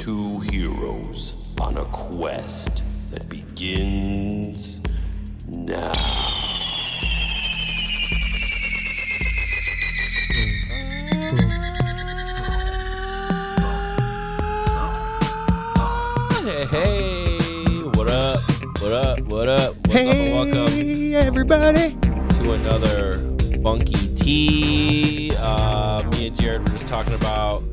two heroes on a quest that begins now. Hey, what up? What up? What up? What's up and welcome. Hey, everybody. To another Bunky Tea. Me and Jared were just talking about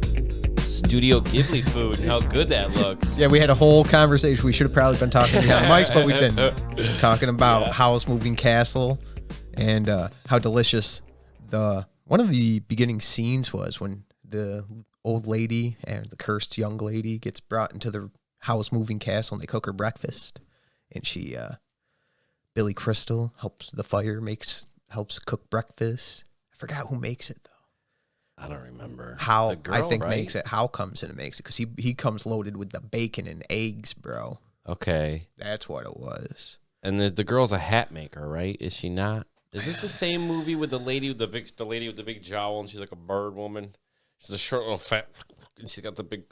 Studio Ghibli food and how good that looks. Yeah, we had a whole conversation. We should have probably been talking behind mics, but we didn't. Talking about Howl's Moving Castle and how delicious one of the beginning scenes was when the old lady and the cursed young lady gets brought into the Howl's Moving Castle and they cook her breakfast. And she, Billy Crystal helps cook breakfast. I forgot who makes it though. I don't remember. How girl, I think right? makes it. How comes in and makes it because he comes loaded with the bacon and eggs, bro. Okay. That's what it was. And the girl's a hat maker, right? Is she not? Is this the same movie with the lady with the big jowl and she's like a bird woman? She's a short little fat and she's got the big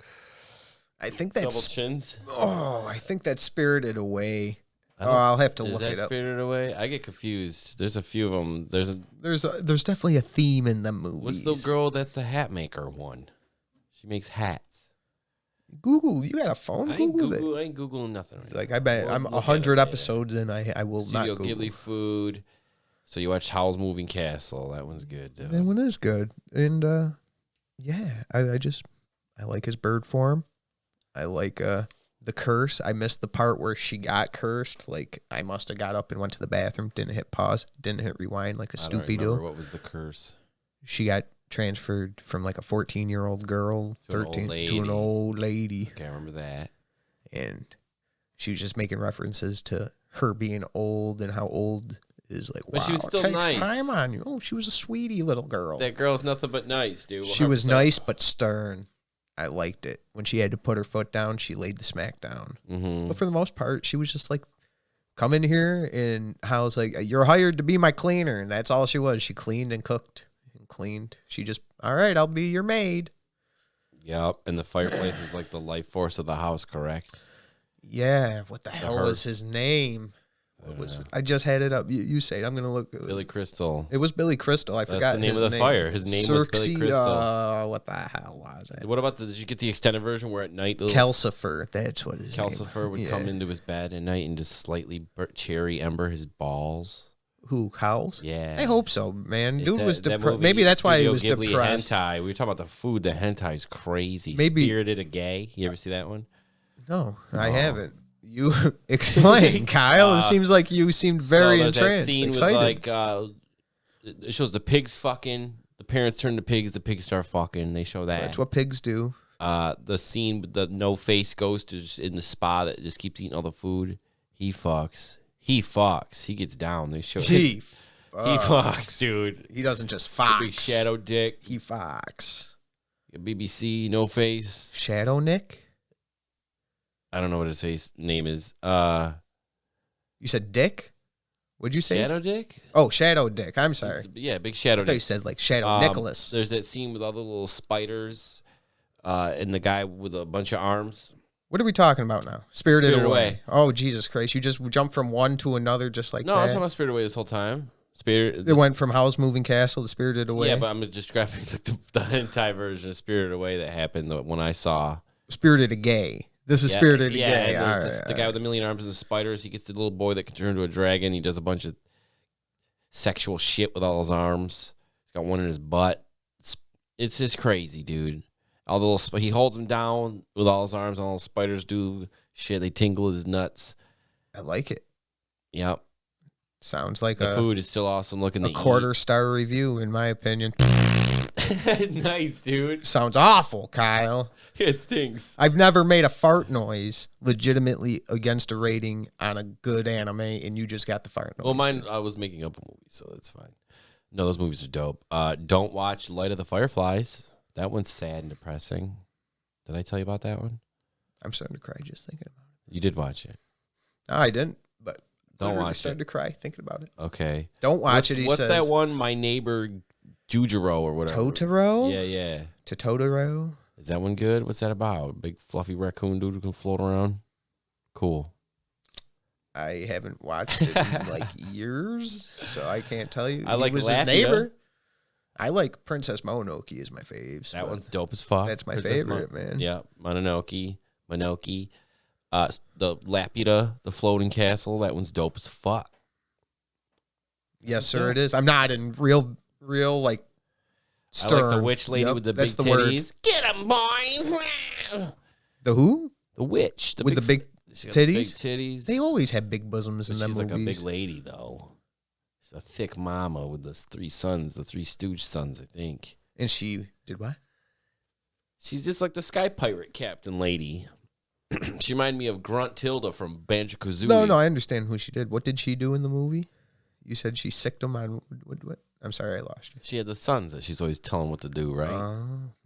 I think double that's chins. Oh, I think that's Spirited Away. I'll have to look it up. Is that Spirited Away? I get confused. There's a few of them. There's definitely a theme in them movies. What's the girl that's the hat maker one? She makes hats. Google. You got a phone? Google it. I ain't Googling nothing. It's like I bet I'm 100 episodes and I will Studio not Google. Ghibli food. So you watched Howl's Moving Castle. That one's good. Though. That one is good. And yeah, I like his bird form. I like the curse. I missed the part where she got cursed. Like I must have got up and went to the bathroom, didn't hit pause, didn't hit rewind like a stoopy do. What was the curse? She got transferred from like a 14-year-old girl, 13 to an old lady. Okay, I remember that. And she was just making references to her being old and how old is like. Wow, but she was still it takes nice. time on you. Oh, she was a sweetie little girl. That girl's nothing but nice, dude. She was nice but stern. I liked it. When she had to put her foot down, she laid the smack down. Mm-hmm. But for the most part, she was just like, come in here, and Hal's like, you're hired to be my cleaner. And that's all she was. She cleaned and cooked and cleaned. She just, all right, I'll be your maid. Yep, and the fireplace was like the life force of the house, correct? Yeah, what the hell was his name? What was it? I just had it up. You say it. I'm going to look. Billy Crystal. It was Billy Crystal. I forgot the name his of the fire. His name was Billy Crystal. What the hell was it? What about did you get the extended version where at night Calcifer, that's what his Calcifer would come into his bed at night and just slightly cherry ember his balls? Who, Howls? Yeah. I hope so, man. Dude was depressed. Maybe that's why he was Ghibli depressed. Hentai. We were talking about the food. The hentai is crazy. Maybe Spirited a Gay. You ever see that one? No, I haven't. You explain, Kyle. It seems like you seemed very entranced, that scene excited. With it shows the pigs fucking. The parents turn to pigs. The pigs start fucking. They show that. That's what pigs do. The scene with the no face ghost is in the spa that just keeps eating all the food. He fucks. He gets down. They show He fucks, dude. He doesn't just fox. Big shadow dick. He fox. BBC no face. Shadow Nick. I don't know what his face name is. You said Dick? What'd you say? Shadow Dick? Oh, Shadow Dick. I'm sorry. Big Shadow I thought Dick. you said like Shadow Nicholas. There's that scene with all the little spiders and the guy with a bunch of arms. What are we talking about now? Spirited Away. Oh, Jesus Christ. You just jumped from one to another just like that? No, I was talking about Spirited Away this whole time. It went from Howl's Moving Castle to Spirited Away? Yeah, but I'm just grabbing the hentai version of Spirited Away that happened when I saw. Spirited Away. This is Spirited Away. Yeah, the guy with a million arms and the spiders. He gets the little boy that can turn into a dragon. He does a bunch of sexual shit with all his arms. He's got one in his butt. It's just crazy, dude. All the little he holds him down with all his arms. All the spiders do shit. They tingle his nuts. I like it. Yep. Sounds like the food is still awesome looking. A quarter-star review, in my opinion. Nice, dude. Sounds awful, Kyle. It stinks. I've never made a fart noise legitimately against a rating on a good anime, and you just got the fart noise. Well, mine, I was making up a movie, so that's fine. No, those movies are dope. Don't watch Light of the Fireflies. That one's sad and depressing. Did I tell you about that one? I'm starting to cry just thinking about it. You did watch it. No, I didn't, but don't watch it. I started to cry thinking about it. Okay. Don't watch it, What's that one? My Neighbor Jujiro or whatever. Totoro? Yeah. Totoro? Is that one good? What's that about? Big fluffy raccoon dude who can float around? Cool. I haven't watched it in like years, so I can't tell you. I like he was Laputa. his neighbor. I like Princess Mononoke is my fave. That one's dope as fuck. That's my Princess favorite, man. Yeah, Mononoke. The Laputa, the floating castle. That one's dope as fuck. Yes, sir, it is. I'm not in real like stern. I like the witch lady with the big titties. Get him, boy. The who? The witch. With the big titties? Big titties. They always have big bosoms in them She's movies. like a big lady, though. She's a thick mama with the three sons, the three Stooge sons, I think. And she did what? She's just like the Sky Pirate Captain lady. She reminded me of Grunt Tilda from Banjo-Kazooie. No, I understand who she did. What did she do in the movie? You said she sicked them on what? I'm sorry, I lost you. She had the sons that she's always telling what to do, right?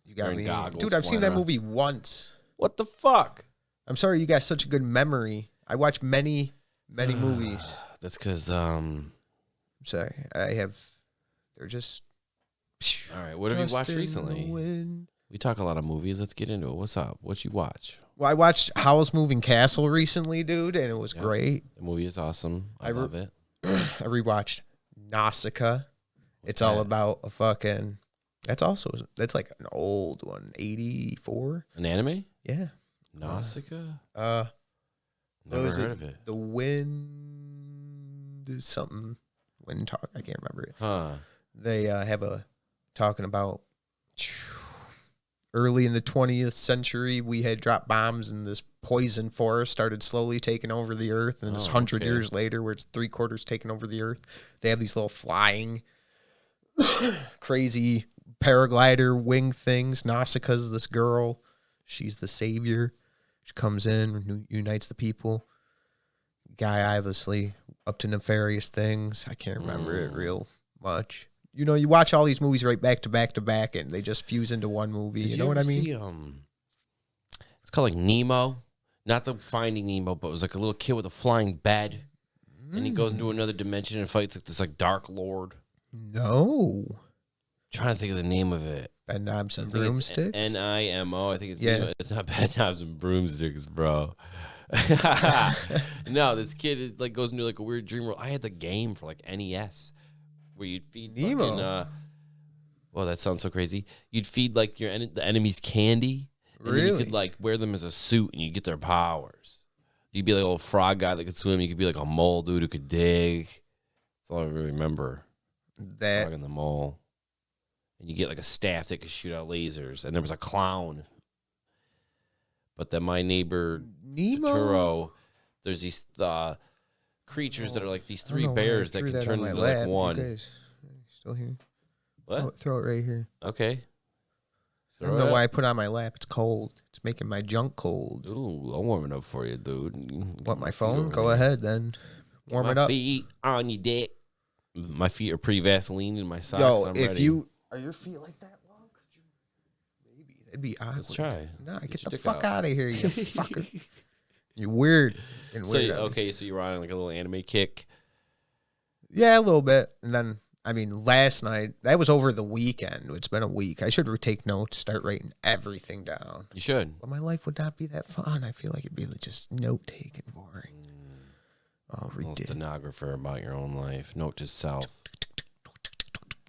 You got Wearing me. goggles, Dude, I've seen that flying around. movie once. What the fuck? I'm sorry you got such a good memory. I watch many movies. That's because, I'm sorry. They're just... all right, what have you watched Just in the recently? wind. We talk a lot of movies. Let's get into it. What's up? What you watch? Well, I watched Howl's Moving Castle recently, dude, and it was great. The movie is awesome. I love it. I rewatched Nausicaa. It's all about a fucking... That's like an old one, 84. An anime? Yeah. Nausicaa? Never heard of it. The Wind is something. Wind Talk. I can't remember it. Huh. They have talking about early in the 20th century, we had dropped bombs and this poison forest started slowly taking over the earth. And it's 100 years later, where it's 3/4 taking over the earth, they have these little flying, crazy paraglider wing things. Nausicaa's this girl. She's the savior. She comes in, unites the people. Guy obviously up to nefarious things. I can't remember it real much. You know, you watch all these movies right back to back to back, and they just fuse into one movie. You know what I mean? See, it's called like Nemo. Not the Finding Nemo, but it was like a little kid with a flying bed. And he goes into another dimension and fights like this like dark lord. No. Trying to think of the name of it. Bed Knobs and I think it's Broomsticks? Nimo. I think it's Yeah. Nemo. It's not Bed Knobs and Broomsticks, bro. No, this kid is like goes into like a weird dream world. I had the game for like NES where you'd feed Nemo. fucking, well, that sounds so crazy. You'd feed like the enemy's candy. And then you Really? could like wear them as a suit and you get their powers. You'd be like a little frog guy that could swim. You could be like a mole dude who could dig. That's all I really remember. That Frog in the mole. And you get like a staff that could shoot out lasers. And there was a clown. But then my neighbor Nemo. Totoro, there's these creatures that are like these I three don't know why I bears that threw can that turn on my into lap. like You one. guys still here? What? Throw it right here. Okay. I don't know why I put it on my lap. It's cold. It's making my junk cold. Ooh, I'm warming up for you, dude. Want my phone? Go ahead then. Warm it up. Feet on your dick. My feet are pretty Vaseline in my socks. Yo, I'm if ready. you are your feet like that long, could you maybe that'd be awkward. Let's try. No, get your the dick fuck out. out of here, you fucker. You're weird. And So weird. okay, so you're on like a little anime kick. Yeah, a little bit. And then I mean, last night that was over the weekend. It's been a week. I should take notes, start writing everything down. You should. But my life would not be that fun. I feel like it'd be just note taking, boring. Oh, Little ridiculous. stenographer about your own life. Note to self.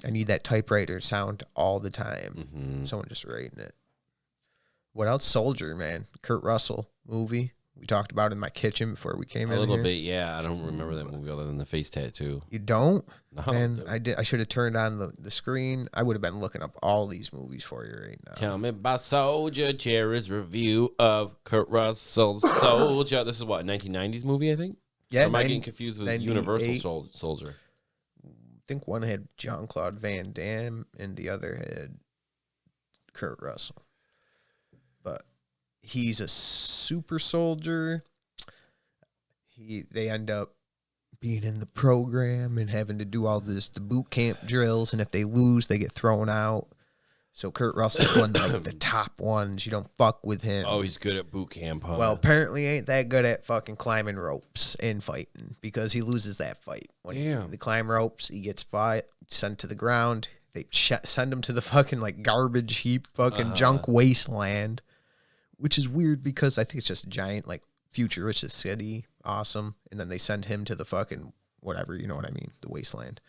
I need that typewriter sound all the time. Mm-hmm. Someone just writing it. What else? Soldier, man. Kurt Russell movie. We talked about it in my kitchen before we came in A little here. bit, yeah. I don't remember that movie other than the face tattoo. You don't? No, Man, dude. I did. I should have turned on the screen. I would have been looking up all these movies for you right now. Tell me about Soldier, Jared's review of Kurt Russell's Soldier. This is what, 1990s movie, I think? Yeah, Or am I getting confused with 98. Universal Soldier? I think one had Jean-Claude Van Damme and the other had Kurt Russell. But he's a super soldier. They end up being in the program and having to do all the boot camp drills, and if they lose, they get thrown out. So Kurt Russell's one of like the top ones. You don't fuck with him. Oh, he's good at boot camp, huh? Well, apparently ain't that good at fucking climbing ropes and fighting because he loses that fight. When Damn. they climb ropes, he gets sent to the ground. they send him to the fucking like garbage heap, fucking junk wasteland, which is weird because I think it's just a giant like futuristic city, awesome, and then they send him to the fucking whatever, you know what I mean, the wasteland,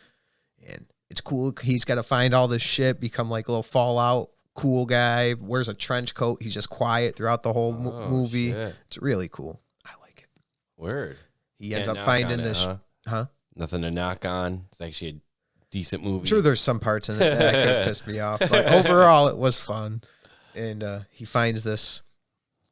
and it's cool. He's got to find all this shit, become like a little Fallout cool guy, wears a trench coat. He's just quiet throughout the whole movie. Shit. It's really cool. I like it. Word. He ends up finding this. Huh? Nothing to knock on. It's actually a decent movie. I'm sure there's some parts in it that could have pissed me off, but overall it was fun. And he finds this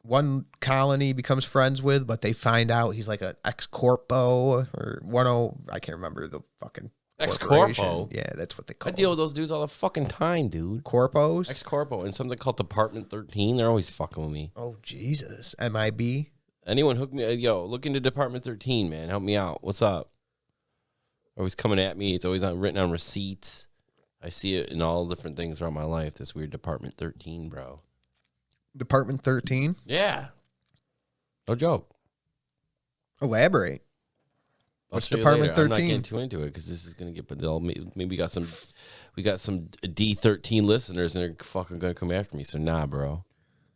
one colony he becomes friends with, but they find out he's like an ex-corpo or I can't remember the fucking ex-corpo. Yeah, that's what they call I deal with those dudes all the fucking time, dude. Corpos? Ex-corpo and something called Department 13. They're always fucking with me. Oh, Jesus. MIB? Anyone hook me? Yo, look into Department 13, man. Help me out. What's up? Always coming at me. It's always written on receipts. I see it in all different things throughout my life. This weird Department 13, bro. Department 13? Yeah. No joke. Elaborate. What's show you Department later. I'm not 13? getting too into it because this is gonna get. But maybe we got some D13 listeners and they're fucking gonna come after me. So nah, bro.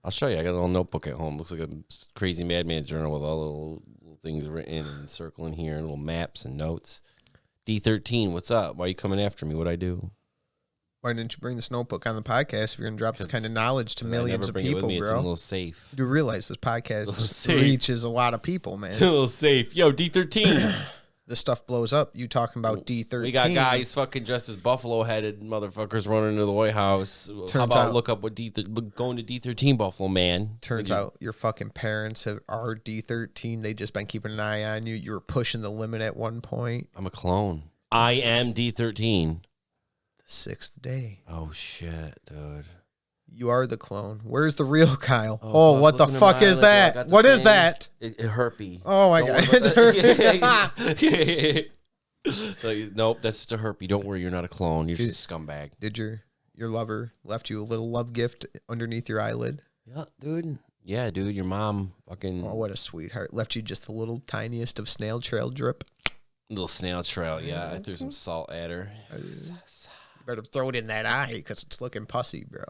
I'll show you. I got a little notebook at home. Looks like a crazy madman journal with all the little things written and circling here and little maps and notes. D13, what's up? Why are you coming after me? What'd I do? Why didn't you bring this notebook on the podcast if you're going to drop this kind of knowledge to millions of people, It's a bro? little safe. You realize this podcast reaches a lot of people, man. It's a little safe. Yo, D13. This stuff blows up. You talking about D13. We got guys fucking dressed as buffalo-headed motherfuckers running into the White House. How about look up what going to D13, Buffalo Man? Turns out your fucking parents are D13. They just been keeping an eye on you. You were pushing the limit at one point. I'm a clone. I am D13. The 6th day. Oh, shit, dude. You are the clone. Where's the real Kyle? Oh, what the fuck is that? What is that? It herpy. Oh, my God. Like, nope, that's just a herpy. Don't worry, you're not a clone. You're just a scumbag. Did your lover left you a little love gift underneath your eyelid? Yeah, dude. Yeah, dude. Your mom fucking... Oh, what a sweetheart. Left you just the little tiniest of snail trail drip. Little snail trail, yeah. I threw some salt at her. You better throw it in that eye because it's looking pussy, bro.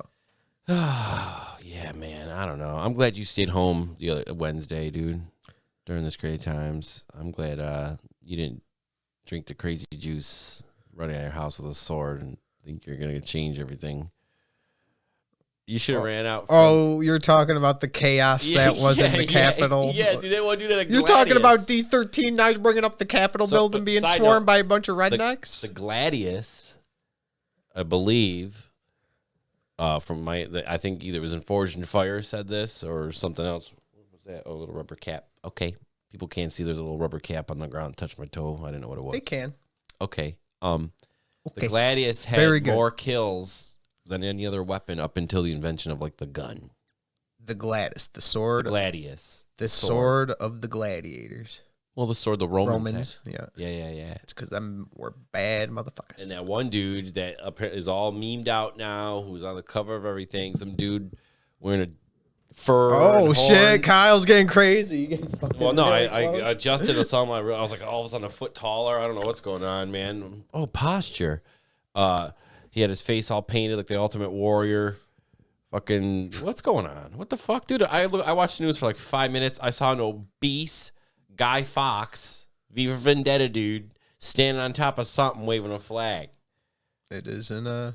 Oh, yeah, man. I don't know. I'm glad you stayed home the other Wednesday, dude, during this crazy times. I'm glad you didn't drink the crazy juice running out of your house with a sword and think you're going to change everything. You should have ran out. You're talking about the chaos that was in the Capitol. Yeah, dude, they want to do that. You're talking about D13. Now you're bringing up the Capitol building being swarmed by a bunch of rednecks. The Gladius, I believe, from I think either it was in Forged in Fire said this or something else. What was that? Oh, a little rubber cap. Okay, people can't see. There's a little rubber cap on the ground. Touch my toe. I didn't know what it was. They can. Okay. The Gladius had more kills than any other weapon up until the invention of like the gun. The Gladius, the sword. The Gladius. The sword of the gladiators. Well, the sword the Romans had. Yeah. It's because them were bad motherfuckers. And that one dude that is all memed out now, who's on the cover of everything, some dude wearing a fur. Oh, shit. Kyle's getting crazy. Well, no, I adjusted to something. I was like all of a sudden a foot taller. I don't know what's going on, man. Oh, posture. He had his face all painted like the Ultimate Warrior. Fucking, what's going on? What the fuck, dude? I watched the news for like 5 minutes. I saw an obese Guy Fawkes, V for Vendetta dude, standing on top of something waving a flag. It isn't a...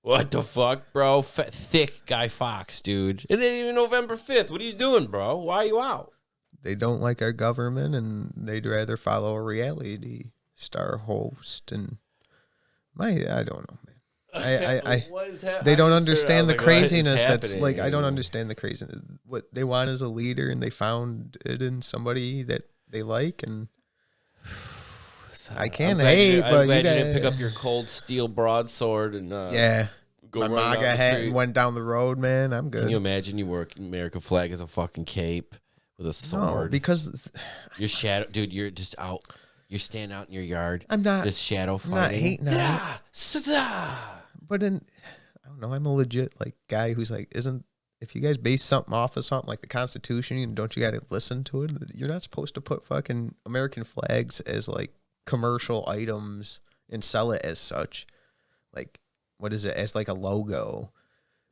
What the fuck, bro? Thick Guy Fawkes, dude. It ain't even November 5th. What are you doing, bro? Why are you out? They don't like our government, and they'd rather follow a reality star host. And I don't know, man. They don't understand the craziness. That's like, I don't understand the craziness. What they want is a leader, and they found it in somebody that they like. And I can't hate, but I'm glad you didn't pick up your cold steel broadsword and go my MAGA hat and went down the road, man. I'm good. Can you imagine you wear American flag as a fucking cape with a sword? No, because your shadow, dude. You're just out. You're standing out in your yard. I'm not just shadow fighting. I'm not hating on it. Yeah. But I don't know. I'm a legit like guy who's like, if you guys base something off of something like the Constitution, and don't you got to listen to it? You're not supposed to put fucking American flags as like commercial items and sell it as such. Like what is it, as like a logo.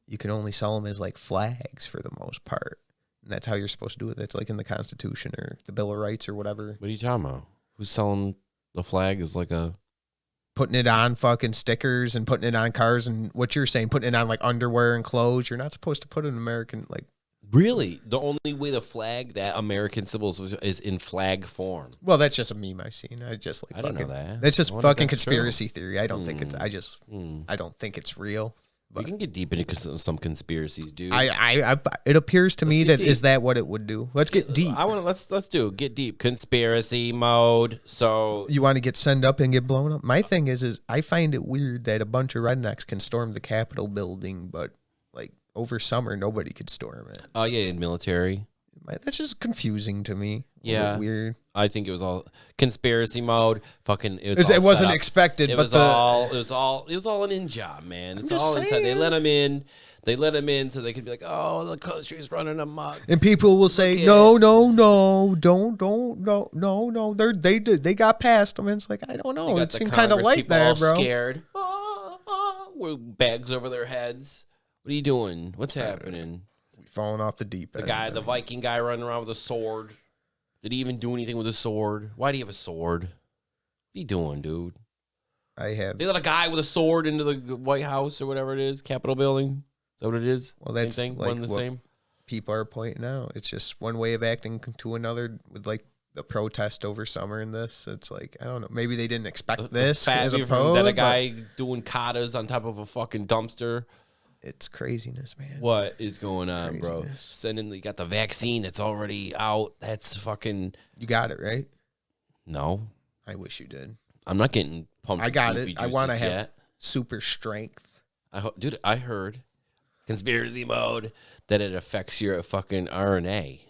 You can only sell them as like flags for the most part. And that's how you're supposed to do it. That's like in the Constitution or the Bill of Rights or whatever. What are you talking about? Who's selling the flag as like a... Putting it on fucking stickers and putting it on cars and what you're saying, putting it on like underwear and clothes. You're not supposed to put an American like... Really? The only way the flag, that American symbols, is in flag form. Well, that's just a meme I've seen. I just like... I don't know that. That's just I wonder if fucking that's conspiracy theory. I don't think it's... Mm. I don't think it's real. We can get deep into some conspiracies, dude. It appears to me get that is that what it would do. Let's get deep. Let's do get deep. Conspiracy mode. So you want to get sent up and get blown up? My thing is I find it weird that a bunch of rednecks can storm the Capitol building, but like over summer nobody could storm it. Oh yeah, in military. That's just confusing to me. Yeah, weird. I think it was all conspiracy mode. Fucking, it wasn't expected. It but was all an in job, man. It's all inside. They let them in. They let them in so they could be like, oh, the country's running amok. And people will say, no, don't, no. They got past them. And it's like, I don't know. It seemed kind of light there, bro. Scared. With bags over their heads. What are you doing? What's happening? Falling off the deep end. The Viking guy running around with a sword. Did he even do anything with a sword? Why do you have a sword? What are you doing, dude? They let a guy with a sword into the White House or whatever it is, Capitol building. Is that what it is? Well, that's same thing? like One and the same? People are pointing out. It's just one way of acting to another with like the protest over summer and this. It's like, I don't know. Maybe they didn't expect this as a pro. That a guy doing katas on top of a fucking dumpster. It's craziness, man. What is going on, bro? You got the vaccine that's already out. That's fucking... You got it, right? No. I wish you did. I'm not getting pumped. I got it. I want to have super strength. Dude, I heard, conspiracy mode, that it affects your fucking RNA.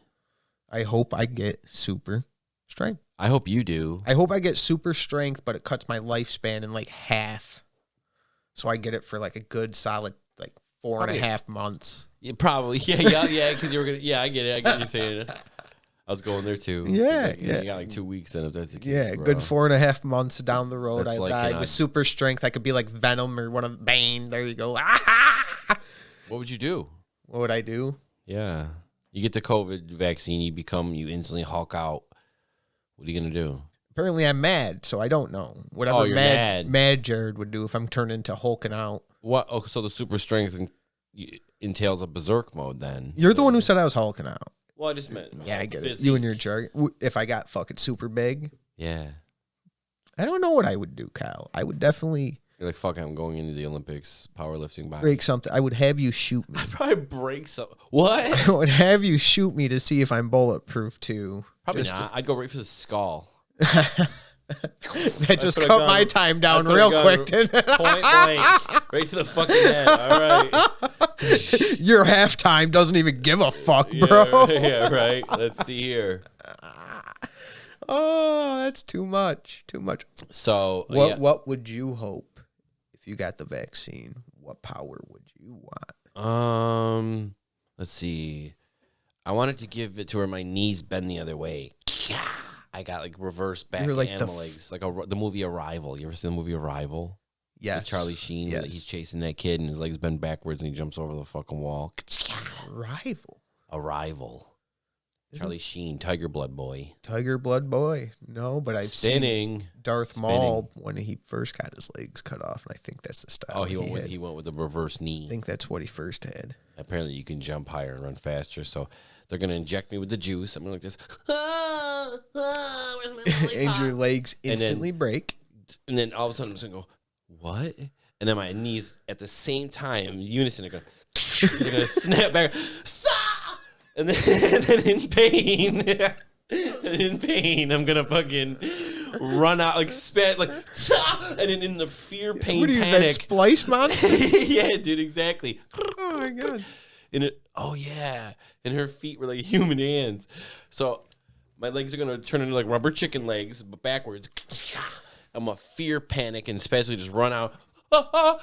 I hope I get super strength. I hope you do. I hope I get super strength, but it cuts my lifespan in like half. So I get it for like a good solid... 4.5 months. Yeah, probably. Yeah. Because you were gonna. Yeah, I get it. I get what you're saying. I was going there too. Yeah. You got like 2 weeks then if that's the case. Yeah, bro. good 4.5 months down the road. That's I died with super strength. I could be like Venom or one of the Bane. There you go. What would you do? What would I do? Yeah, you get the COVID vaccine. You instantly Hulk out. What are you gonna do? Apparently, I'm mad, so I don't know. Whatever mad Jared would do if I'm turned into hulking out. What? Oh, so the super strength entails a berserk mode then. You're the one who said I was hulking out. Well, I just meant... Yeah, I get it. You and your jargon. If I got fucking super big. Yeah. I don't know what I would do, Kyle. I would definitely... You're like, fuck, I'm going into the Olympics, powerlifting boxing. Break something. I would have you shoot me. I'd probably break something. What? I would have you shoot me to see if I'm bulletproof too. Probably not. I'd go right for the skull. That just cut my time down real quick. Point blank. Right to the fucking head. All right. Your halftime doesn't even give a fuck, bro. Yeah, right. Let's see here. Oh, that's too much. Too much. So, what would you hope if you got the vaccine? What power would you want? Let's see. I wanted to give it to where my knees bend the other way. I got like reverse back and legs, like the movie Arrival. You ever seen the movie Arrival? Yeah, with Charlie Sheen. Yes. He's chasing that kid and his legs bend backwards and he jumps over the fucking wall. Arrival. Charlie Sheen, Tiger Blood Boy. No, but I've seen Darth Maul when he first got his legs cut off, and I think that's the style. Oh, he went with the reverse knee. I think that's what he first had. Apparently, you can jump higher and run faster, so they're gonna inject me with the juice. I'm gonna like this. And your legs instantly break. And then all of a sudden, I'm just gonna go, what? And then my knees at the same time, unison, are gonna snap back. And then in pain, I'm gonna fucking run out like spit like, and then in the fear, pain, what are you, panic, that splice monster? Yeah, dude, exactly. Oh my god. And her feet were like human hands. So my legs are gonna turn into like rubber chicken legs, but backwards. I'm a fear, panic, and especially just run out,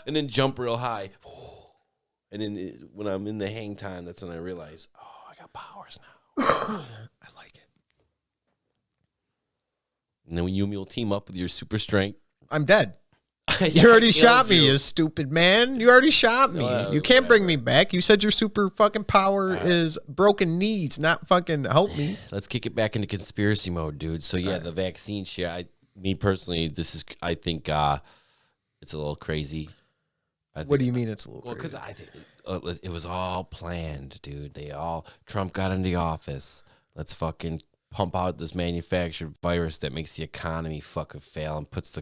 and then jump real high. And then when I'm in the hang time, that's when I realize, powers now. I like it. And then when you and me will team up with your super strength, I'm dead. You already shot me, you stupid man. You already shot me. You can't bring me back. You said your super fucking power is broken knees, not fucking help me. Let's kick it back into conspiracy mode, dude. So yeah, the vaccine shit. Me personally, I think it's a little crazy. What do you mean it's a little crazy? Because I think it was all planned, dude. Trump got into the office. Let's fucking pump out this manufactured virus that makes the economy fucking fail and puts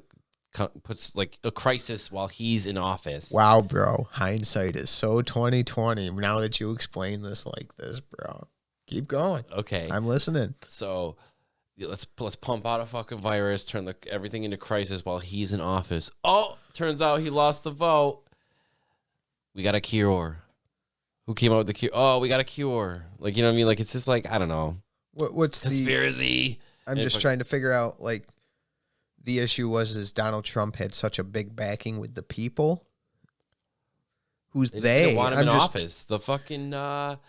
like a crisis while he's in office. Wow, bro. Hindsight is so 2020. Now that you explain this like this, bro. Keep going. Okay. I'm listening. So let's pump out a fucking virus, turn everything into crisis while he's in office. Oh, turns out he lost the vote. We got a cure. Who came up with the cure? Oh, we got a cure. Like, you know what I mean? Like, it's just like, I don't know. What's conspiracy? I'm just trying to figure out, like, the issue is Donald Trump had such a big backing with the people. Who's they? Didn't want him in office. The fucking the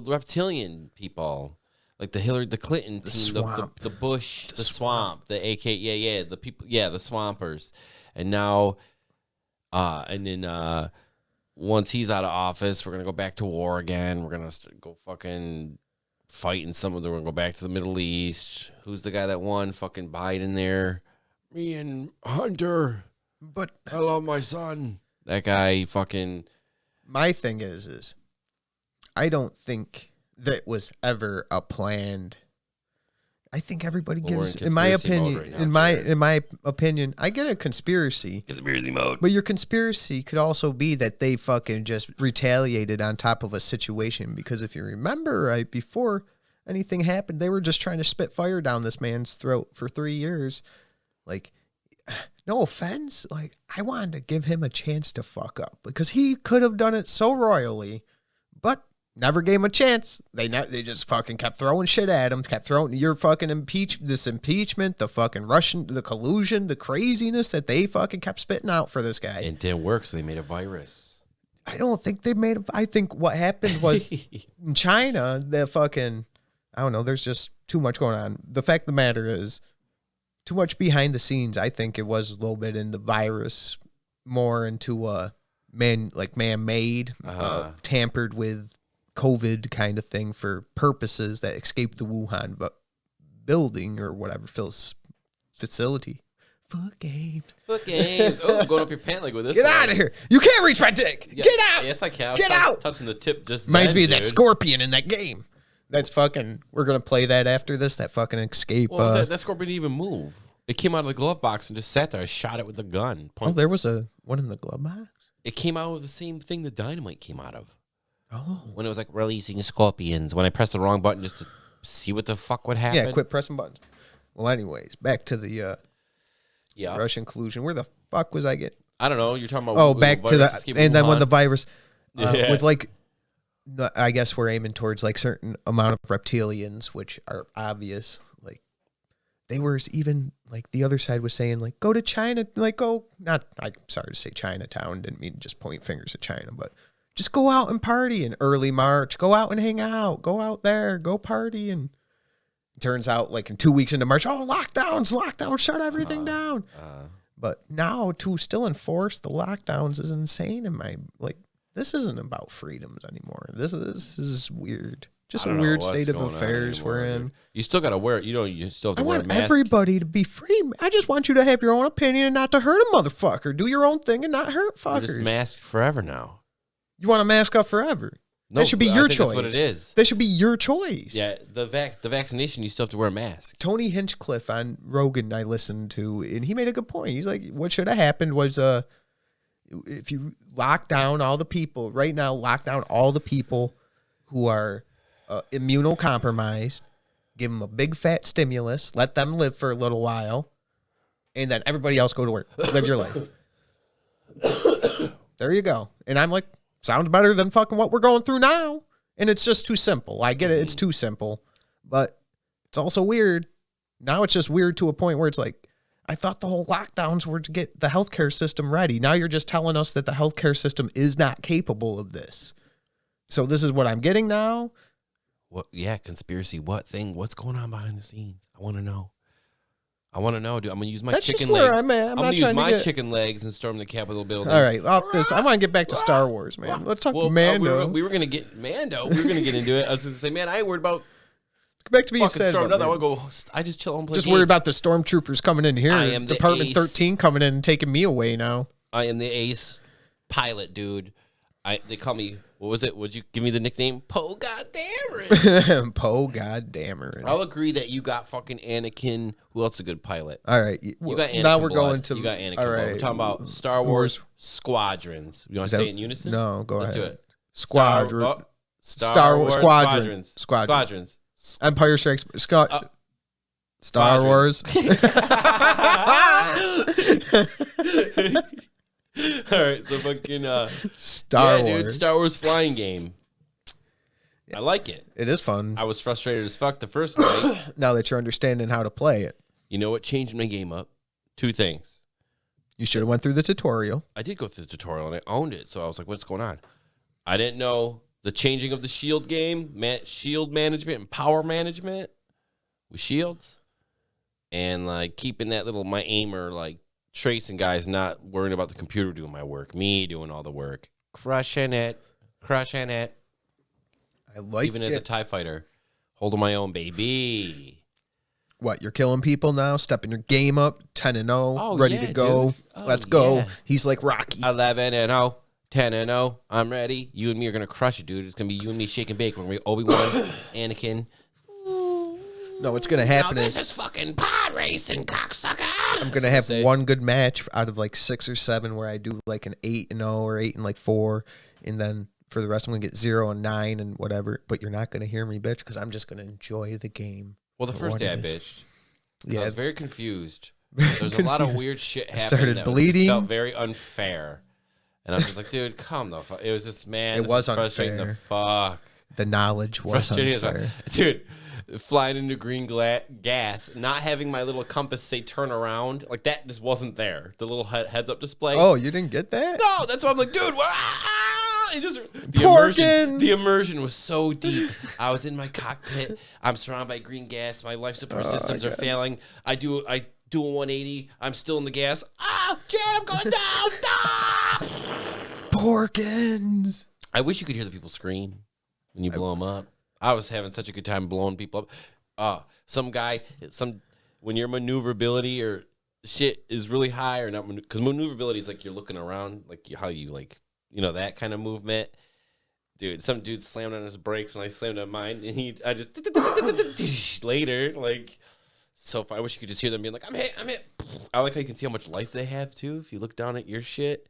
reptilian people, like the Clinton team, the Bush, the swamp, the the people, the swampers, and now, and then once he's out of office, we're gonna go back to war again. We're gonna go fucking fight in some of them. We're gonna go back to the Middle East. Who's the guy that won? Fucking Biden there. Me and Hunter. But I love my son. That guy fucking. My thing is I don't think that was ever a planned. I think everybody gives, in my opinion, in my opinion, I get a conspiracy. Conspiracy mode. But your conspiracy could also be that they fucking just retaliated on top of a situation. Because if you remember, right before anything happened, they were just trying to spit fire down this man's throat for 3 years. Like, no offense, like, I wanted to give him a chance to fuck up because he could have done it so royally, but never gave him a chance. They just fucking kept throwing shit at him, kept throwing your fucking impeachment, the fucking Russian, the collusion, the craziness that they fucking kept spitting out for this guy. It didn't work, so they made a virus. I don't think they made I think what happened was in China, the fucking, I don't know, there's just too much going on. The fact of the matter is, too much behind the scenes. I think it was a little bit in the virus, more into man-made, tampered with COVID kind of thing for purposes that escaped the Wuhan building or whatever facility. Fuck games. Fuck games. Oh, I'm going up your pant leg with this. Get out of here. You can't reach my dick. Yeah, Get out. Yes, I can. Get out. Touching the tip just reminds me of that scorpion in that game. That's fucking. We're gonna play that after this. That fucking escape. What was that? That scorpion didn't even move. It came out of the glove box and just sat there. I shot it with a gun. Oh, there was one in the glove box. It came out of the same thing the dynamite came out of. Oh, when it was like releasing scorpions. When I pressed the wrong button just to see what the fuck would happen. Yeah, quit pressing buttons. Well, anyways, back to the Russian collusion. Where the fuck was I getting? I don't know. You're talking about. Oh, back to the and then when the virus with like. I guess we're aiming towards like certain amount of reptilians, which are obvious. Like they were even like the other side was saying like go to China, like go not. I'm sorry to say Chinatown. Didn't mean to just point fingers at China, but just go out and party in early March. Go out and hang out. Go out there. Go party. And it turns out like in 2 weeks into March, lockdowns, shut everything down. But now to still enforce the lockdowns is insane in my like. This isn't about freedoms anymore. This is weird. Just a weird state of affairs we're in. Dude. You still got to wear it. You still have to wear a mask. I want everybody to be free. I just want you to have your own opinion and not to hurt a motherfucker. Do your own thing and not hurt fuckers. You're just masked forever now. You want to mask up forever? No, that should be your choice. That's what it is. That should be your choice. Yeah, the vaccination, you still have to wear a mask. Tony Hinchcliffe on Rogan I listened to, and he made a good point. He's like, what should have happened was if you lock down all the people right now, lock down all the people who are immunocompromised, give them a big fat stimulus, let them live for a little while, and then everybody else go to work, live your life. There you go. And I'm like, sounds better than fucking what we're going through now. And it's just too simple. I get it. It's too simple, but it's also weird. Now it's just weird to a point where it's like, I thought the whole lockdowns were to get the healthcare system ready. Now you're just telling us that the healthcare system is not capable of this. So this is what I'm getting now. What? Yeah, conspiracy. What thing? What's going on behind the scenes? I want to know. I want to know, dude. I'm gonna use my That's chicken just where legs. I'm at. I'm gonna not use trying to my get... chicken legs and storm the Capitol building. All right, off this. I want to get back to Star Wars, man. Let's talk Mando. We were gonna get Mando. We were gonna get into it. I was gonna say, man, I ain't worried about Get back to being fucking sad. storm. about Nothing. I it. want to go. I just chill home. Play Just games. worry about the stormtroopers coming in here. I am the Department ace. 13 coming in and taking me away now. I am the ace pilot, dude. They call me. What was it? Would you give me the nickname? Poe Goddammit. Poe goddammer. I'll agree that you got fucking Anakin. Who else is a good pilot? All right. You got Anakin. Now we're blood. going to. You got Anakin. All blood. right. We're talking about Star Wars Squadrons. You want to say it in unison? No, go Let's ahead. do it. Squadron. Star Wars Squadrons. Squadrons. Empire Strikes. Star Wars. All right, so fucking Star yeah, Wars. dude, Star Wars flying game. I like it. It is fun. I was frustrated as fuck the first night. Now that you're understanding how to play it, You know what changed my game up? Two things. you should have went through the tutorial. I did go through the tutorial and I owned it, so I was like, "What's going on?" I didn't know the changing of the shield game, shield management and power management with shields, and like keeping that little my aimer like tracing guys, not worrying about the computer doing my work, me doing all the work, crushing it. I like Even it. as a TIE fighter, holding my own, baby. What, you're killing people now, stepping your game up, 10-0, Oh, ready yeah, to go. dude. Oh, Let's go. yeah. He's like Rocky. 11-0, 10-0. I'm ready. You and me are gonna crush it, dude. It's gonna be you and me shaking bake. We're gonna be Obi-Wan, Anakin. No, what's going to happen Now is this is fucking pod racing, cocksucker. I'm going to have one good match out of like 6 or 7 where I do like an 8-0 or 8-4. And then for the rest, I'm going to get 0-9 and whatever. But you're not going to hear me bitch because I'm just going to enjoy the game. Well, the for first what day I it is. bitched. Yeah. I was very confused. There's a lot of confused. weird shit happening. started that bleeding. Just felt very unfair. And I was just like, dude, come the fuck. It was just, man, It this was is frustrating unfair. the fuck. The knowledge was Frustrating as unfair. fuck. Dude, flying into green gas, not having my little compass say turn around, like that just wasn't there. The little heads up display. Oh, you didn't get that? No, that's why I'm like, dude, it just Porkins! the immersion was so deep. I was in my cockpit. I'm surrounded by green gas. My life support systems are failing. I do a 180. I'm still in the gas. Jet, I'm going down. Stop! Porkins! I wish you could hear the people scream when you blow them up. I was having such a good time blowing people up. When your maneuverability or shit is really high or not, because maneuverability is like you're looking around, like how you like, that kind of movement. Dude, some dude slammed on his brakes and I slammed on mine, and I just later, like, so far. I wish you could just hear them being like, I'm hit. I like how you can see how much life they have too if you look down at your shit.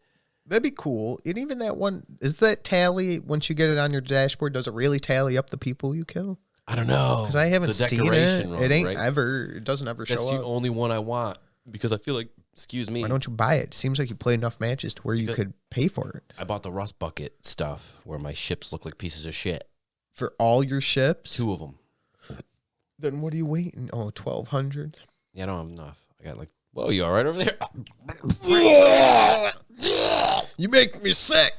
That'd be cool. And even that one, is that tally, once you get it on your dashboard, does it really tally up the people you kill? I don't know. Because I haven't The seen it. decoration run, It ain't right? it doesn't ever That's show the up. only one I want because I feel like, excuse me, Why don't you buy it? Seems like you play enough matches to where you could pay for it. I bought the rust bucket stuff where my ships look like pieces of shit. For all your ships? 2 of them. Then what are you waiting? Oh, 1,200? Yeah, I don't have enough. I got like, whoa, you all right over there? You make me sick.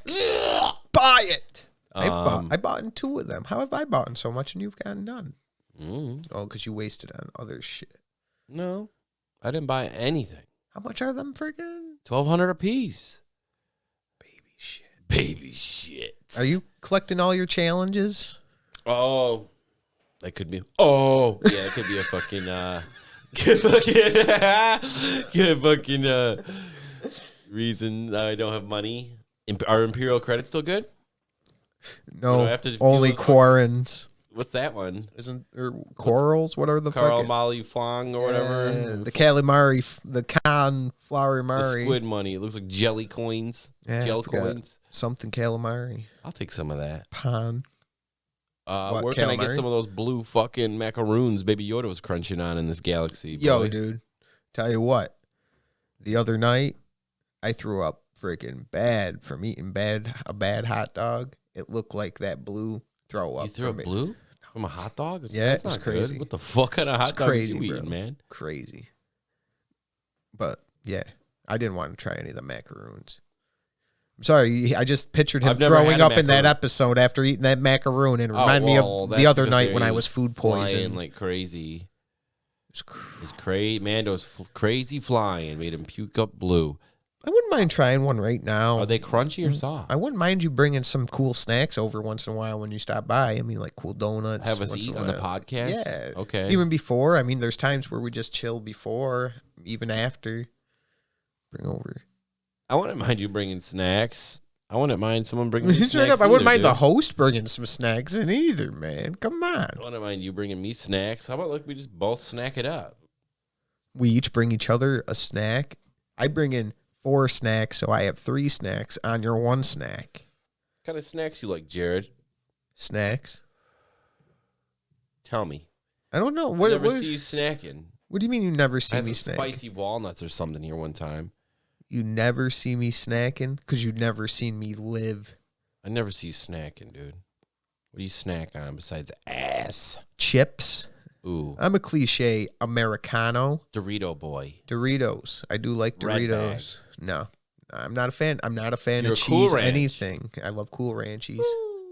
Buy it. I Um, bought in 2 of them. How have I bought in so much and you've gotten none? Mm, Oh, because you wasted on other shit. no, I didn't buy anything. How much are them freaking? $1,200 a piece. Baby shit. Baby shit. Are you collecting all your challenges? Oh, that could be. Oh, yeah, that could be a fucking. Good fucking reason I don't have money. Are Imperial credits still good? No, I have to only deal with Quarrens. What's that one? Isn't or corals? What are the Carl fucking Molly Fong or whatever. the calamari, the The calamari, squid money. It looks like jelly coins. Yeah, I Gel forgot. coins. something calamari, I'll take some of that. pan. What, Where can I get calamari? some of those blue fucking macaroons Baby Yoda was crunching on in this galaxy? Yo, boy? dude, tell you what. The other night, I threw up freaking bad from eating a bad hot dog. It looked like that blue throw up. You threw up from it. blue from a hot dog? Yeah, That's it was not crazy. Good. What the fuck kind of hot It's dog crazy, you bro. eating, man? Crazy. But yeah, I didn't want to try any of the macaroons. I'm sorry, I just pictured him I've never throwing had a up in that macaroon. episode after eating that macaroon, and it reminded me of that's the other because night he when I was food flying poisoned. like crazy. His Mando's crazy flying made him puke up blue. I wouldn't mind trying one right now. Are they crunchy or soft? I wouldn't mind you bringing some cool snacks over once in a while when you stop by. I mean, like cool donuts. Have us eat on the podcast? Yeah. Okay. Even before. I mean, there's times where we just chill before, even after. Bring over. I wouldn't mind you bringing snacks. I wouldn't mind someone bringing me snacks. Straight up, I wouldn't mind dude. the host bringing some snacks in either, man. Come on. I wouldn't mind you bringing me snacks. How about we just both snack it up? We each bring each other a snack. I bring in 4 snacks, so I have 3 snacks on your 1 snack. What kind of snacks you like, Jared? Snacks? Tell me. I don't know. I never see you snacking. What do you mean you never I see had me some snacking? spicy walnuts or something here one time. You never see me snacking? Because you've never seen me live. I never see you snacking, dude. What do you snack on besides ass? Chips. Ooh. I'm a cliche Americano. Dorito boy. Doritos. I do like Red Doritos. No. I'm not a fan. I'm not a fan You're of a Cool cheese Ranch. anything. I love Cool Ranchies.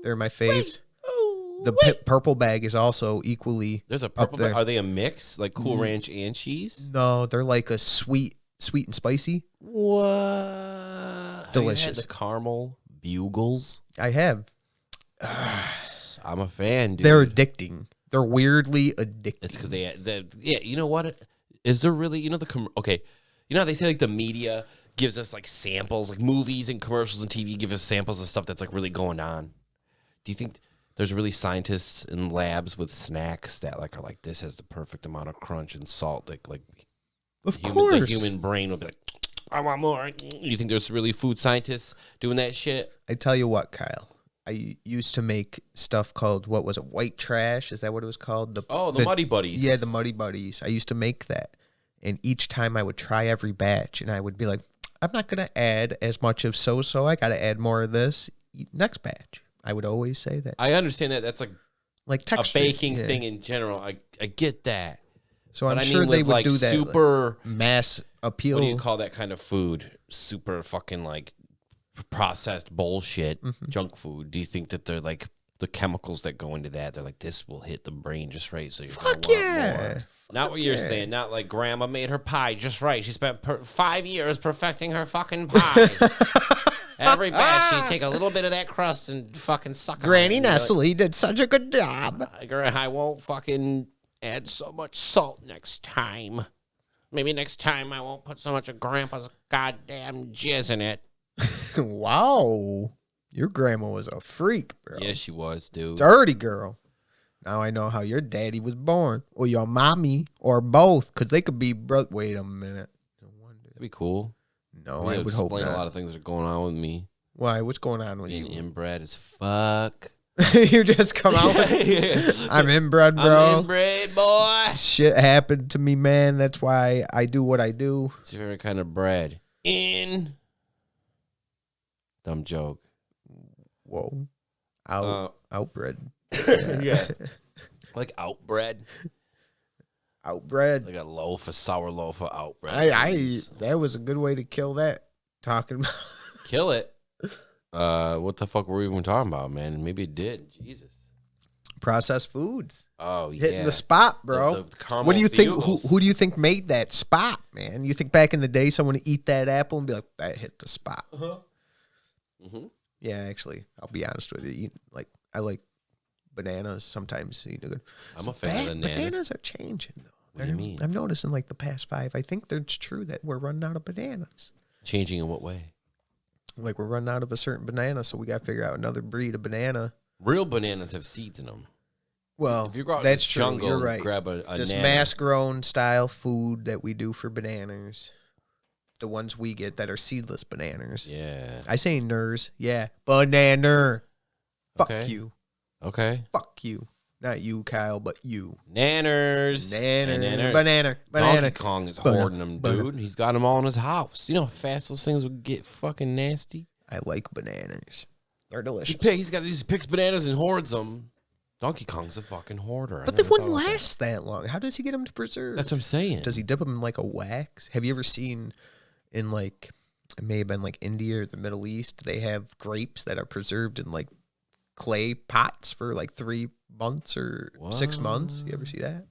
They're my faves. Ooh, The purple bag is also equally There's a up purple there. bag. Are they a mix? Like Cool Ranch and cheese? No, they're like a sweet and spicy. What? Have you Delicious. had the caramel bugles? I have. I'm a fan, dude. They're addicting. They're weirdly addicting. It's because yeah, you know what? Is there really, okay, you know how they say like the media gives us like samples, like movies and commercials and TV give us samples of stuff that's like really going on. Do you think there's really scientists in labs with snacks that like are like, this has the perfect amount of crunch and salt, like Of the course. human brain will be like, I want more. You think there's really food scientists doing that shit? I tell you what, Kyle. I used to make stuff called, what was it, white trash? Is that what it was called? The Muddy Buddies. Yeah, the Muddy Buddies. I used to make that. And each time I would try every batch, and I would be like, I'm not going to add as much of so-so. I got to add more of this. Next batch. I would always say that. I understand that. That's like texture. a baking Yeah. thing in general. I get that. So I'm But I sure mean they with, would like, do that. super Mass appeal. What do you call that kind of food? Super fucking like processed bullshit, junk food. Do you think that they're like the chemicals that go into that? They're like, this will hit the brain just right, so you're Fuck gonna want yeah. more. Not what you're saying. Not like grandma made her pie just right. She spent 5 years perfecting her fucking pie. Every batch, she'd take a little bit of that crust and fucking suck it. Granny on it. Nestle did such a good job. I won't fucking add so much salt next time. Maybe next time I won't put so much of Grandpa's goddamn jizz in it. Wow. Your grandma was a freak, bro. Yeah, she was, dude. Dirty girl. Now I know how your daddy was born, or your mommy, or both, because they could be bro. Wait a minute. No wonder. That'd be cool. No, Maybe I would hope explain not. a lot of things that are going on with me. Why? What's going on with Being you? inbred as fuck. You just come out with, I'm inbred, bro. I'm inbred, boy. Shit happened to me, man. That's why I do what I do. What's your favorite kind of bread? Dumb joke. Whoa. Outbred. Yeah. Like outbread. Outbred. Like a sour loaf of outbread. That was a good way to kill that. Talking about. Kill it. What the fuck were we even talking about, man? Maybe it did. Jesus. Processed foods. Oh, yeah. Hitting the spot, bro. The caramel What do you think? bugles. Who do you think made that spot, man? You think back in the day, someone would eat that apple and be like, "That hit the spot." Mm-hmm. Yeah, actually, I'll be honest with you. I like bananas sometimes. Good. I'm a fan of bananas. Bananas are changing though. What do you mean? I've noticed in like the past 5. I think it's true that we're running out of bananas. Changing in what way? Like we're running out of a certain banana, so we got to figure out another breed of banana. Real bananas have seeds in them. Well, If you go out that's in the true. jungle You're and right. grab a This nana. mass-grown style food that we do for bananas, the ones we get that are seedless bananas. Yeah. I say ners, yeah, banana. Fuck Okay. you, Okay. fuck you. Not you, Kyle, but you. Nanners. And Banana, nanners. banana. Donkey Kong is Banana. hoarding them, Banana. dude. He's got them all in his house. You know how fast those things would get fucking nasty? I like bananas. They're He delicious. picks bananas and hoards them. Donkey Kong's a fucking hoarder. But they wouldn't last that long. How does he get them to preserve? That's what I'm saying. Does he dip them in like a wax? Have you ever seen in like, it may have been like India or the Middle East, they have grapes that are preserved in like clay pots for like 3 months or 6 months? You ever see that?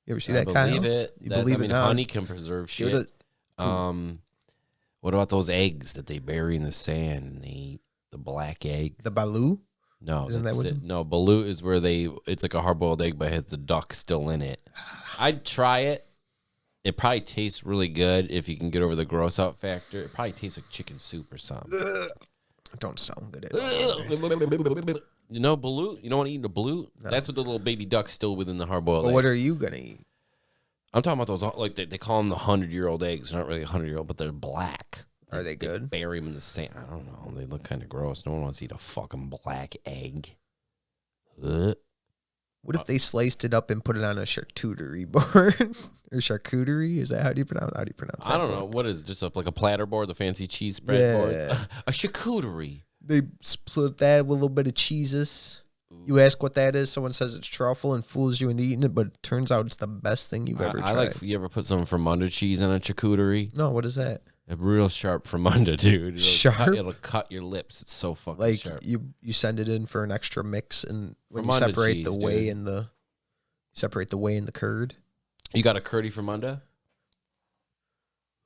You ever see I that, Kyle? believe it. You believe it now? Honey can preserve shit. What about those eggs that they bury in the sand and they eat? The black eggs. The balut? No, Isn't that what? no, balut is where it's like a hard-boiled egg, but it has the duck still in it. I'd try it. It probably tastes really good if you can get over the gross out factor. It probably tastes like chicken soup or something. Don't sound good at all. You know balut? You don't want to eat a balut? No. That's what the little baby duck's still within the hard-boiled egg. What are you going to eat? I'm talking about those, like they call them the 100-year-old eggs. They're not really 100-year-old, but they're black. Are they good? They bury them in the sand. I don't know. They look kind of gross. No one wants to eat a fucking black egg. Ugh. What if they sliced it up and put it on a charcuterie board? Or charcuterie? Is that how do you pronounce that? I don't know. What is it? Just like a platter board, the fancy cheese spread boards? A charcuterie. They split that with a little bit of cheeses. You ask what that is, someone says it's truffle and fools you into eating it, but it turns out it's the best thing you've ever tried. You ever put some Frumunda cheese on a charcuterie? No, what is that? A real sharp Frumunda, dude. It'll cut your lips. It's so fucking sharp. You send it in for an extra mix, and when Frumunda you separate cheese, the whey and the curd. You got a curdy Frumunda?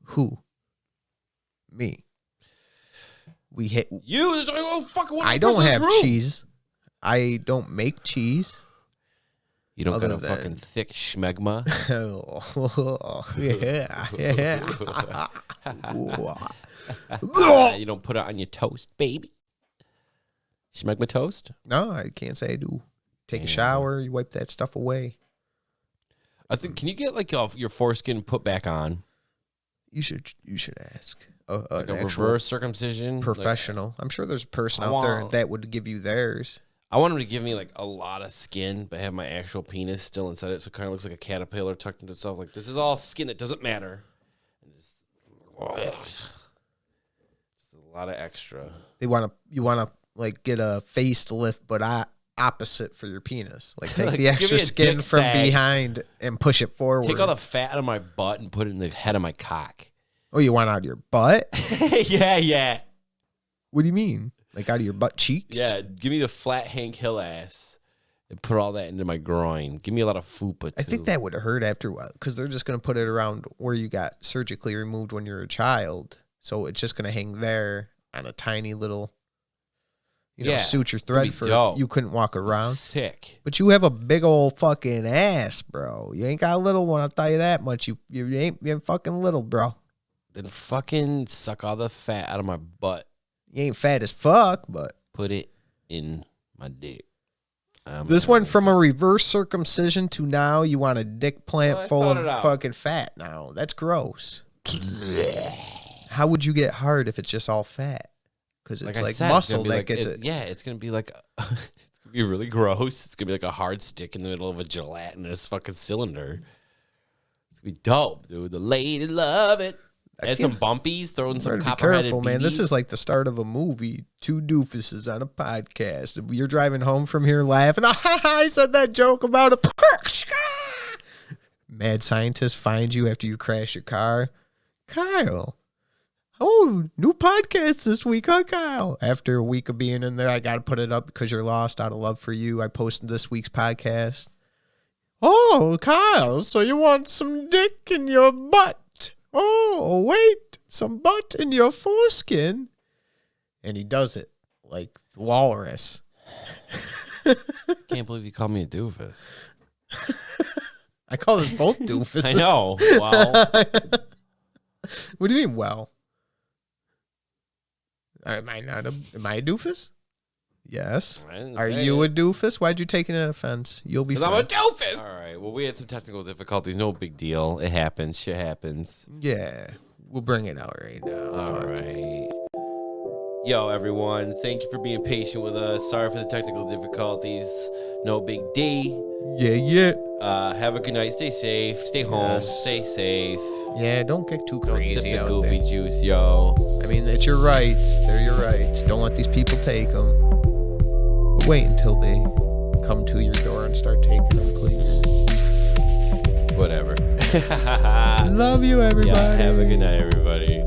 Who? Me. We hit you. I don't have cheese. I don't make cheese. You don't got a fucking thick schmegma? Yeah. You don't put it on your toast, baby? Schmegma toast? No, I can't say I do. Take a shower, you wipe that stuff away. I think. Can you get like your foreskin put back on? You should ask. Like a reverse circumcision? Professional. I'm sure there's a person out there that would give you theirs. I want him to give me like a lot of skin, but have my actual penis still inside it, so it kind of looks like a caterpillar tucked into itself. Like, this is all skin that doesn't matter. And just a lot of extra. You want to like get a facelift, but opposite for your penis. Like take the extra skin from behind and push it forward. Take all the fat out of my butt and put it in the head of my cock. Oh, you want out of your butt? Yeah. What do you mean? Like out of your butt cheeks? Yeah, give me the flat Hank Hill ass and put all that into my groin. Give me a lot of fupa, too. I think that would hurt after a while because they're just going to put it around where you got surgically removed when you're a child. So it's just going to hang there on a tiny little, suture thread for dope. You couldn't walk around. Sick. But you have a big old fucking ass, bro. You ain't got a little one, I'll tell you that much. You ain't fucking little, bro. Then fucking suck all the fat out of my butt. You ain't fat as fuck, but put it in my dick. This went from a reverse circumcision to now you want a dick plant full of fucking fat now. That's gross. How would you get hard if it's just all fat? Because it's like muscle that gets it. Yeah, it's going to be like, it's going to be really gross. It's going to be like a hard stick in the middle of a gelatinous fucking cylinder. It's going to be dope, dude. The ladies love it. Add some bumpies, throw in some copper-headed BBs. Man. This is like the start of a movie. Two doofuses on a podcast. You're driving home from here laughing. I said that joke about a... Mad scientist finds you after you crash your car. Kyle. Oh, new podcast this week, huh, Kyle? After a week of being in there, I got to put it up because you're lost out of love for you. I posted this week's podcast. Oh, Kyle, so you want some dick in your butt? Oh, wait, some butt in your foreskin. And he does it like the walrus. Can't believe you called me a doofus. I call us both doofuses. I know. Well. What do you mean, well? Am I a doofus? Yes. Are you a doofus? Why'd you take an offense? You'll be fine. I'm a doofus. All right. Well, we had some technical difficulties. No big deal. It happens. Shit happens. Yeah. We'll bring it out right now. All right. Yo, everyone. Thank you for being patient with us. Sorry for the technical difficulties. No big D. Yeah. Have a good night. Stay safe. Stay home. Stay safe. Yeah, don't get too crazy Sip the out goofy there. Juice, yo. I mean, it's your rights. They're your rights. Don't let these people take them. But wait until they come to your door and start taking them, please. Whatever. Love you, everybody. Yeah, have a good night, everybody.